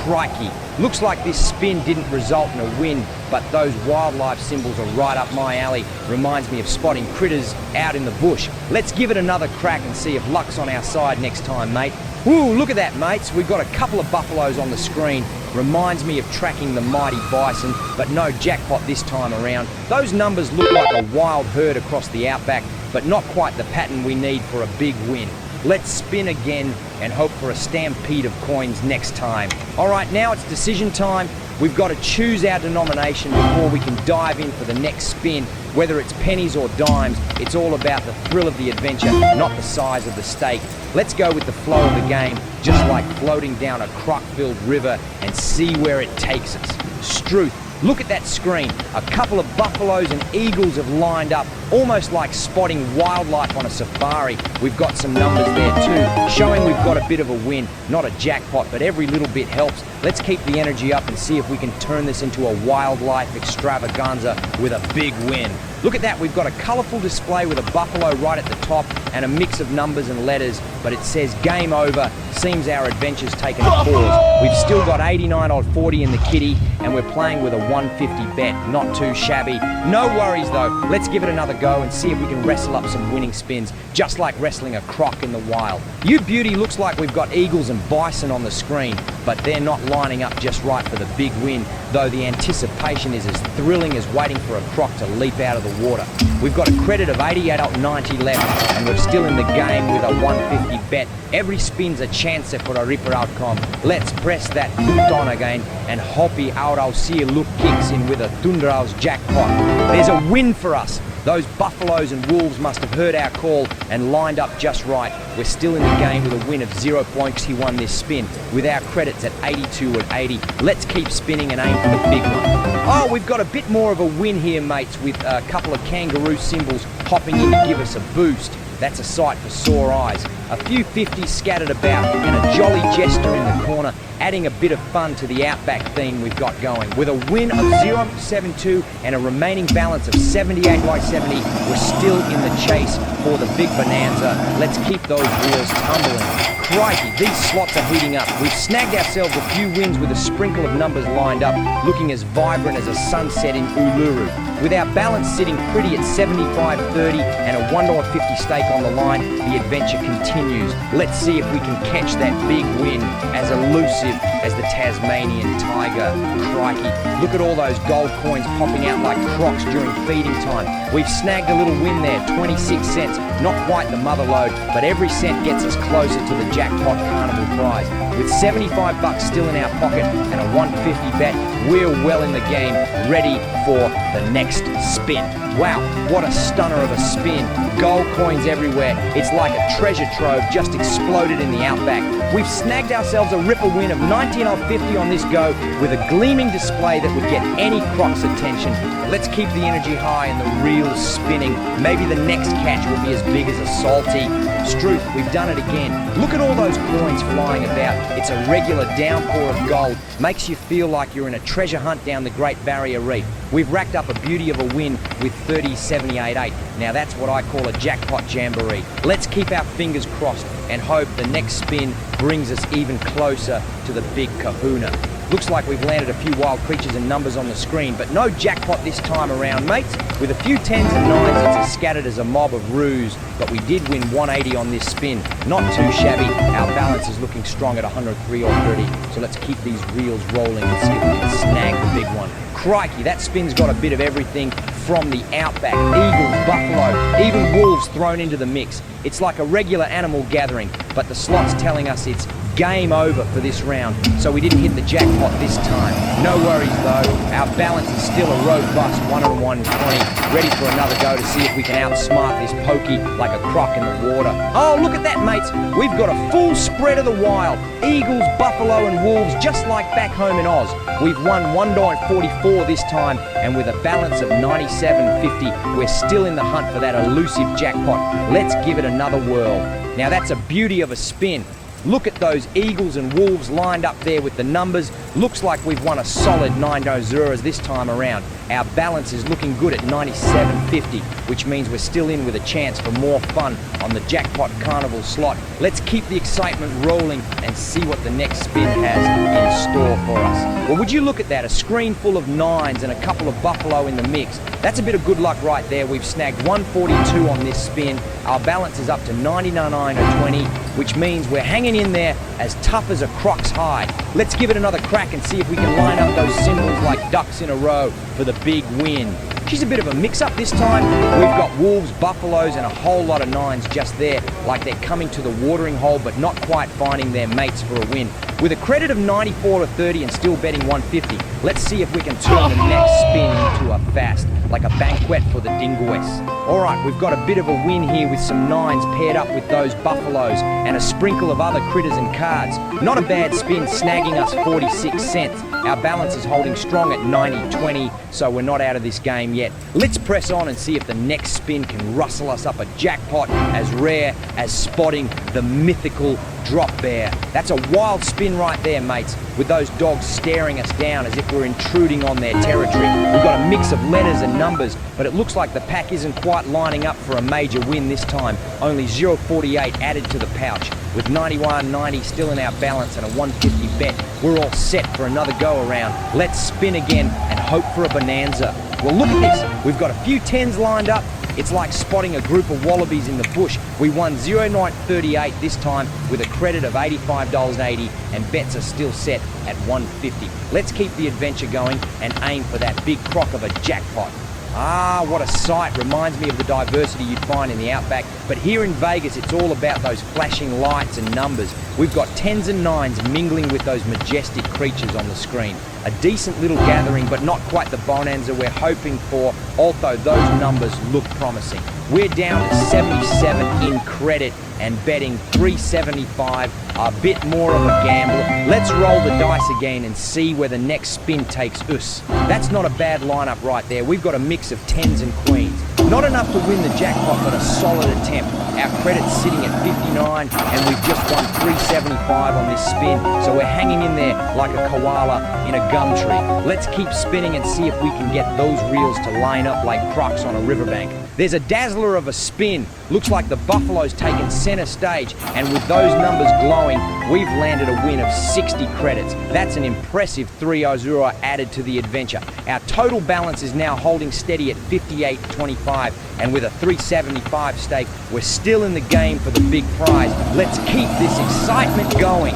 Crikey, looks like this spin didn't result in a win, but those wildlife symbols are right up my alley. Reminds me of spotting critters out in the bush. Let's give it another crack and see if luck's on our side next time, mate. Woo, look at that, mates. We've got a couple of buffaloes on the screen. Reminds me of tracking the mighty bison, but no jackpot this time around. Those numbers look like a wild herd across the outback, but not quite the pattern we need for a big win. Let's spin again and hope for a stampede of coins next time. All right, now it's decision time. We've got to choose our denomination before we can dive in for the next spin. Whether it's pennies or dimes, it's all about the thrill of the adventure, not the size of the stake. Let's go with the flow of the game, just like floating down a croc-filled river, and see where it takes us. Struth. Look at that screen. A couple of buffaloes and eagles have lined up, almost like spotting wildlife on a safari. We've got some numbers there too, showing we've got a bit of a win. Not a jackpot, but every little bit helps. Let's keep the energy up and see if we can turn this into a wildlife extravaganza with a big win. Look at that, we've got a colourful display with a buffalo right at the top and a mix of numbers and letters, but it says game over. Seems our adventure's taken a pause. We've still got 89 odd 40 in the kitty, and we're playing with a 150 bet. Not too shabby. No worries though, let's give it another go and see if we can wrestle up some winning spins, just like wrestling a croc in the wild. You beauty, looks like we've got eagles and bison on the screen, but they're not lining up just right for the big win, though the anticipation is as thrilling as waiting for a croc to leap out of the water. We've got a credit of 88 out 90 left, and we're still in the game with a 150 bet. Every spin's a chance for a ripper outcome. Let's press that button again and hope our see look kicks in with a Thunderous jackpot. There's a win for us. Those buffaloes and wolves must have heard our call and lined up just right. We're still in the game with a win of 0.21 this spin, with our credits at 82 and 80. Let's keep spinning and aim for the big one. Oh, we've got a bit more of a win here, mates, with a couple of kangaroo symbols hopping in to give us a boost. That's a sight for sore eyes. A few 50s scattered about and a jolly jester in the corner, adding a bit of fun to the outback theme we've got going. With a win of 0.72 and a remaining balance of 78 by 70, we're still in the chase for the big bonanza. Let's keep those wheels tumbling. Crikey, these slots are heating up. We've snagged ourselves a few wins with a sprinkle of numbers lined up, looking as vibrant as a sunset in Uluru. With our balance sitting pretty at 75.30 and a $1.50 stake on the line, the adventure continues. Let's see if we can catch that big win as elusive as the Tasmanian Tiger. Crikey, look at all those gold coins popping out like crocs during feeding time. We've snagged a little win there, 26 cents. Not quite the mother load, but every cent gets us closer to the Jackpot Carnival prize. With 75 bucks still in our pocket and a 150 bet, we're well in the game, ready for the next spin. Wow, what a stunner of a spin. Gold coins everywhere. It's like a treasure trove just exploded in the outback. We've snagged ourselves a ripper win of 19.50 on this go with a gleaming display that would get any croc's attention. Let's keep the energy high and the reels spinning. Maybe the next catch will be as big as a salty. Struth, we've done it again. Look at all those coins flying about. It's a regular downpour of gold. Makes you feel like you're in a treasure hunt down the Great Barrier Reef. We've racked up a beauty of a win with 30.78.8. Now that's what I call a jackpot jamboree. Let's keep our fingers crossed and hope the next spin brings us even closer to the big kahuna. Looks like we've landed a few wild creatures and numbers on the screen, but no jackpot this time around, mates. With a few 10s and 9s, it's as scattered as a mob of ruse, but we did win 180 on this spin. Not too shabby. Our balance is looking strong at 103 or 30, so let's keep these reels rolling and see if we can snag the big one. Crikey, that spin's got a bit of everything from the outback, eagles, buffalo, even wolves thrown into the mix. It's like a regular animal gathering, but the slot's telling us it's game over for this round, so we didn't hit the jackpot this time. No worries though, our balance is still a robust 1 on 120, ready for another go to see if we can outsmart this pokey like a croc in the water. Oh, look at that, mates. We've got a full spread of the wild. Eagles, buffalo and wolves, just like back home in Oz. We've won $1.44 this time, and with a balance of 97.50, we're still in the hunt for that elusive jackpot. Let's give it another whirl. Now that's a beauty of a spin. Look at those eagles and wolves lined up there with the numbers. Looks like we've won a solid 9.0 this time around. Our balance is looking good at 97.50, which means we're still in with a chance for more fun on the Jackpot Carnival slot. Let's keep the excitement rolling and see what the next spin has in store for us? Well, would you look at that, a screen full of 9s and a couple of buffalo in the mix. That's a bit of good luck right there. We've snagged 142 on this spin. Our balance is up to 99.20, which means we're hanging in there as tough as a croc's hide. Let's give it another crack and see if we can line up those symbols like ducks in a row for the big win. She's a bit of a mix-up this time. We've got wolves, buffaloes, and a whole lot of 9s just there, like they're coming to the watering hole but not quite finding their mates for a win. With a credit of 94-30 and still betting 150, let's see if we can turn the next spin into a fast, like a banquet for the dingoes. Alright, we've got a bit of a win here with some 9s paired up with those buffaloes and a sprinkle of other critters and cards. Not a bad spin, snagging us 46 cents. Our balance is holding strong at 90-20, so we're not out of this game yet. Let's press on and see if the next spin can rustle us up a jackpot as rare as spotting the mythical drop bear. That's a wild spin right there, mates, with those dogs staring us down as if we're intruding on their territory. We've got a mix of letters and numbers, but it looks like the pack isn't quite lining up for a major win this time. Only 0.48 added to the pouch. With 91.90 still in our balance and a 150 bet, we're all set for another go around. Let's spin again and hope for a bonanza. Well, look at this. We've got a few 10s lined up. It's like spotting a group of wallabies in the bush. We won 0.38 this time with a credit of $85.80 and bets are still set at 150. Let's keep the adventure going and aim for that big croc of a jackpot. Ah, what a sight. Reminds me of the diversity you'd find in the outback. But here in Vegas, it's all about those flashing lights and numbers. We've got 10s and 9s mingling with those majestic creatures on the screen. A decent little gathering, but not quite the bonanza we're hoping for, although those numbers look promising. We're down to 77 in credit and betting 375, a bit more of a gamble. Let's roll the dice again and see where the next spin takes us. That's not a bad lineup right there. We've got a mix of 10s and queens. Not enough to win the jackpot, but a solid attempt. Our credit's sitting at 59 and we've just won 375 on this spin, so we're hanging in there like a koala in a gum tree. Let's keep spinning and see if we can get those reels to line up like crocs on a riverbank. There's a dazzler of a spin. Looks like the buffalo's taken center stage, and with those numbers glowing, we've landed a win of 60 credits. That's an impressive 300 added to the adventure. Our total balance is now holding steady at 58.25, and with a 375 stake, we're still in the game for the big prize. Let's keep this excitement going.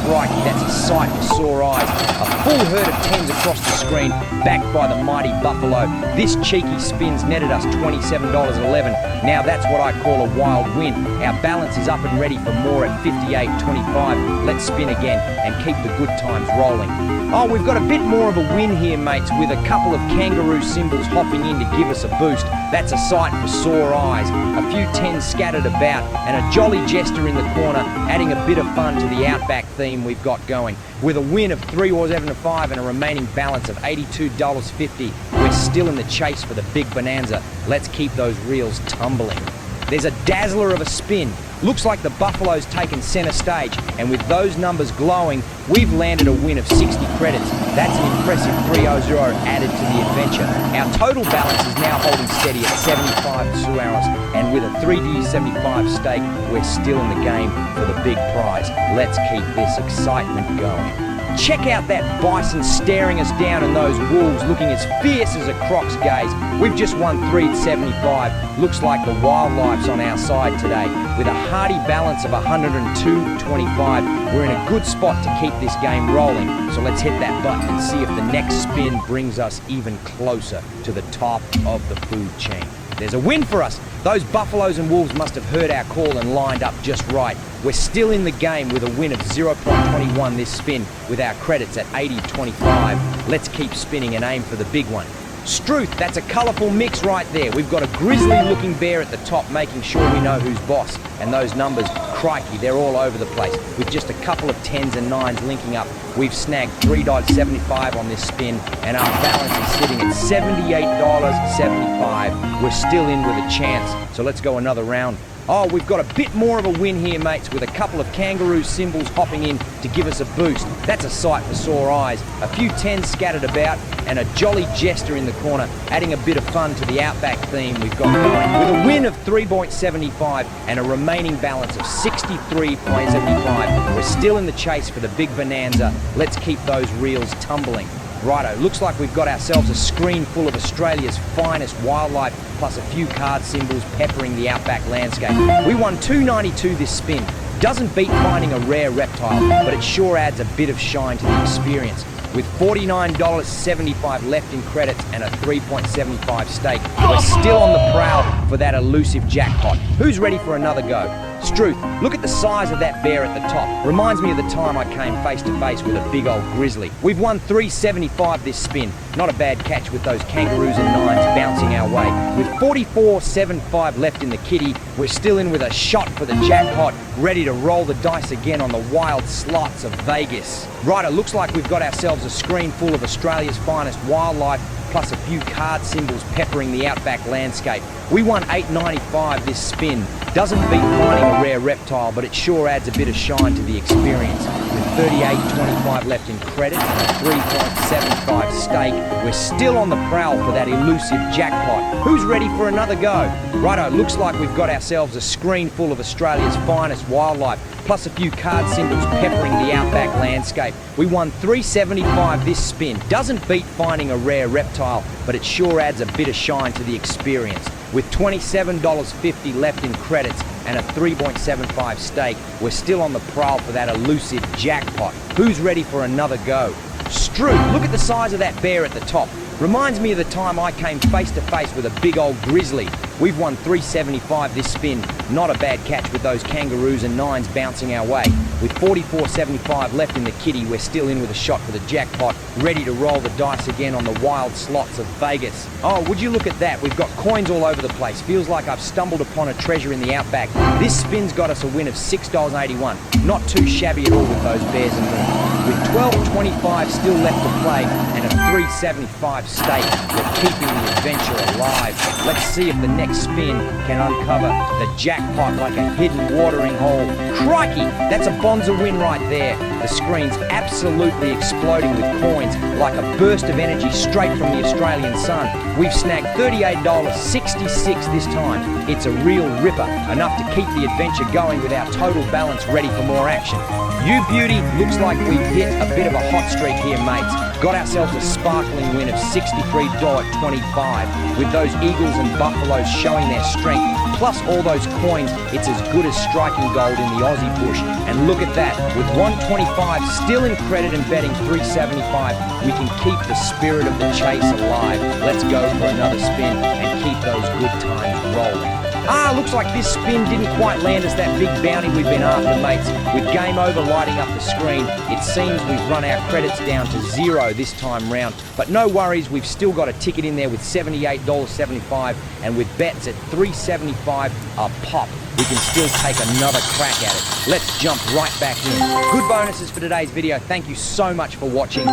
Crikey, that's a sight for sore eyes. A full herd of 10s across the screen, backed by the mighty buffalo. This cheeky spin's netted us $27.11. Now that's what I call a wild win. Our balance is up and ready for more at 58.25. Let's spin again and keep the good times rolling. Oh, we've got a bit more of a win here, mates, with a couple of kangaroo symbols hopping in to give us a boost. That's a sight for sore eyes. A few 10s scattered about and a jolly jester in the corner, adding a bit of fun to the outback theme we've got going. With a win of 3.75 and a remaining balance of $82.50, we're still in the chase for the big bonanza. Let's keep those reels tumbling. There's a dazzler of a spin. Looks like the buffalo's taken center stage, and with those numbers glowing, we've landed a win of 60 credits. That's an impressive 300 added to the adventure. Our total balance is now holding steady at 75 hours, and with a 3D75 stake, we're still in the game for the big prize. Let's keep this excitement going. Check out that bison staring us down and those wolves looking as fierce as a croc's gaze. We've just won 3.75. Looks like the wildlife's on our side today. With a hearty balance of 102.25, we're in a good spot to keep this game rolling. So let's hit that button and see if the next spin brings us even closer to the top of the food chain. There's a win for us. Those buffaloes and wolves must have heard our call and lined up just right. We're still in the game with a win of 0.21 this spin with our credits at 80.25. Let's keep spinning and aim for the big one. Struth, that's a colourful mix right there. We've got a grizzly looking bear at the top making sure we know who's boss. And those numbers, crikey, they're all over the place. With just a couple of 10s and 9s linking up, we've snagged $3.75 on this spin and our balance is sitting at $78.75. We're still in with a chance, so let's go another round. Oh, we've got a bit more of a win here, mates, with a couple of kangaroo symbols hopping in to give us a boost. That's a sight for sore eyes. A few tens scattered about, and a jolly jester in the corner, adding a bit of fun to the outback theme we've got going. With a win of 3.75 and a remaining balance of 63.75, we're still in the chase for the big bonanza. Let's keep those reels tumbling. Righto, looks like we've got ourselves a screen full of Australia's finest wildlife, plus a few card symbols peppering the outback landscape. We won $2.92 this spin. Doesn't beat finding a rare reptile, but it sure adds a bit of shine to the experience. With $49.75 left in credits and a 3.75 stake, we're still on the prowl for that elusive jackpot. Who's ready for another go? Struth, look at the size of that bear at the top. Reminds me of the time I came face to face with a big old grizzly. We've won $3.75 this spin. Not a bad catch with those kangaroos and nines bouncing our way. With $44.75 left in the kitty, we're still in with a shot for the jackpot, ready to roll the dice again on the wild slots of Vegas. Right, it looks like we've got ourselves a screen full of Australia's finest wildlife, plus a few card symbols peppering the outback landscape. We won $8.95 this spin. Doesn't beat finding a rare reptile, but it sure adds a bit of shine to the experience. With $38.25 left in credit and a 3.75 stake, we're still on the prowl for that elusive jackpot. Who's ready for another go? Righto, looks like we've got ourselves a screen full of Australia's finest wildlife, plus a few card symbols peppering the outback landscape. We won $3.75 this spin. Doesn't beat finding a rare reptile, but it sure adds a bit of shine to the experience. With $27.50 left in credits and a 3.75 stake, we're still on the prowl for that elusive jackpot. Who's ready for another go? Struth, look at the size of that bear at the top. Reminds me of the time I came face to face with a big old grizzly. We've won $3.75 this spin. Not a bad catch with those kangaroos and nines bouncing our way. With $44.75 left in the kitty, we're still in with a shot for the jackpot, ready to roll the dice again on the wild slots of Vegas. Oh, would you look at that? We've got coins all over the place. Feels like I've stumbled upon a treasure in the outback. This spin's got us a win of $6.81. Not too shabby at all with those bears and moon. With $12.25 still left to play and a $3.75 stake, we're keeping the adventure alive. Let's see if the next spin can uncover the jackpot like a hidden watering hole. Crikey, that's a bonza win right there. The screen's absolutely exploding with coins like a burst of energy straight from the Australian sun. We've snagged $38.66 this time. It's a real ripper, enough to keep the adventure going with our total balance ready for more action. You beauty, looks like we've hit a bit of a hot streak here, mates. Got ourselves a sparkling win of $63.25 with those eagles and buffaloes showing their strength, plus all those coins. It's as good as striking gold in the Aussie bush. And look at that, with $1.25 still in credit and betting $3.75, we can keep the spirit of the chase alive. Let's go for another spin and keep those good times rolling. Looks like this spin didn't quite land us that big bounty we've been after, mates. With game over lighting up the screen, it seems we've run our credits down to zero this time round. But no worries, we've still got a ticket in there with $78.75, and with bets at $3.75 a pop, we can still take another crack at it. Let's jump right back in. Good bonuses for today's video. Thank you so much for watching.